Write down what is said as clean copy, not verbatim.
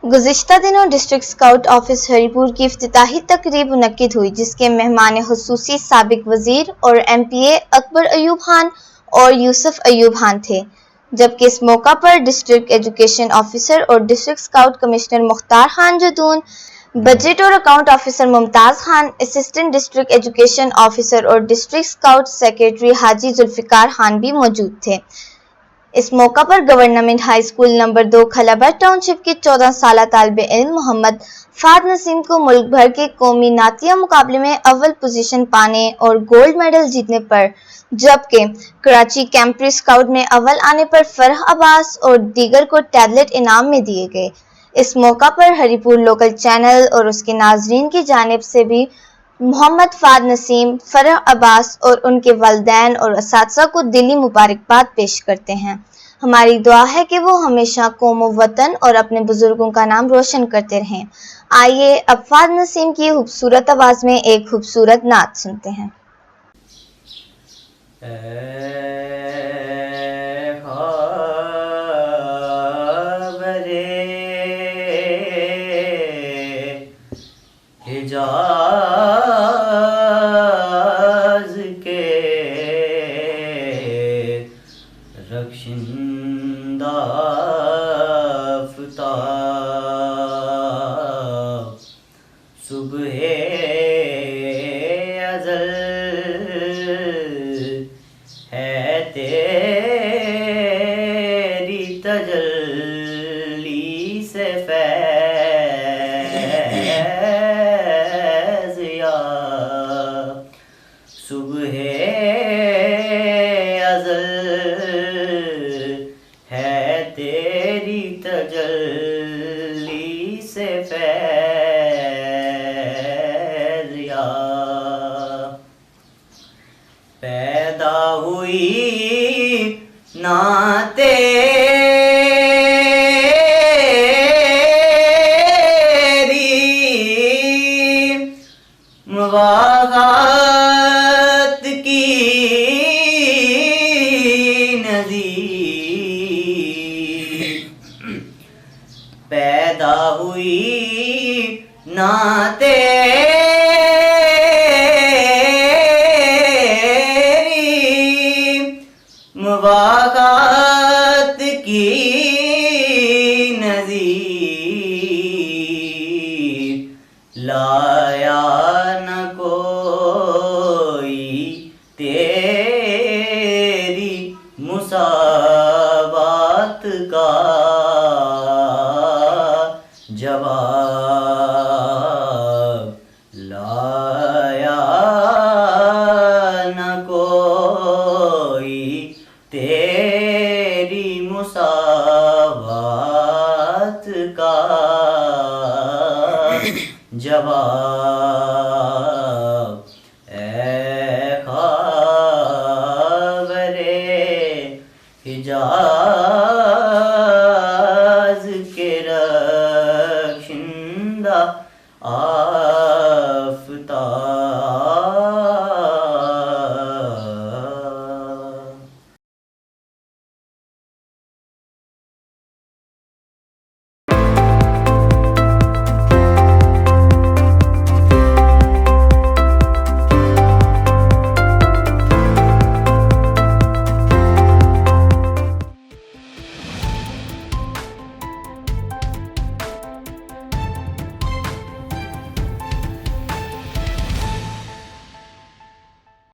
गुज़िश्ता दिनों district scout office Haripur की इफ्तिताही तकरीब मुनक्किद हुई, जिसके मेहमान खुसूसी साबिक वज़ीर और MPA अकबर अयूब खान और यूसुफ अयूब खान थे, जबकि इस मौका पर डिस्ट्रिक्ट एजुकेशन ऑफिसर और district scout commissioner Mukhtar Khan Jadoon, budget और account officer Mumtaz Khan, assistant district education officer और district scout secretary Haji Zulfiqar Khan भी मौजूद थे। इस मौका पर government high school number 2 Khalabat township के 14 साला तालिब इल्म मोहम्मद फाद नसीम को मुल्क भर के कौमी नातिया मुकाबले में अव्वल पोजीशन पाने और गोल्ड मेडल जीतने पर, जबकि कराची कैंप्री स्काउट में अव्वल आने पर फरह अब्बास और दीगर को टैबलेट इनाम में दिए गए। इस मौका पर हरीपुर लोकल चैनल और उसके नाजरीन की जानिब से भी मोहम्मद फाद नसीम, फरह अब्बास और उनके वालिदैन और असातिज़ा को दिली मुबारकबाद पेश करते हैं। हमारी दुआ है कि वो हमेशा कौम व वतन और अपने बुजुर्गों का नाम रोशन करते रहें। आइए अब फाद नसीम की खूबसूरत आवाज़ में एक खूबसूरत नात सुनते हैं। हिजाज के रक्षिंदा आफ़ताब, सुबह अज़ल है तेरी तजल्ली से फैज़ याब, सुबह अज़ल है तेरी तजल्ली से फैज़ याब। पैदा हुई ना तेरी मुवाक़ात की नज़ीर, पैदा हुई ना तेरी मुवाक़ात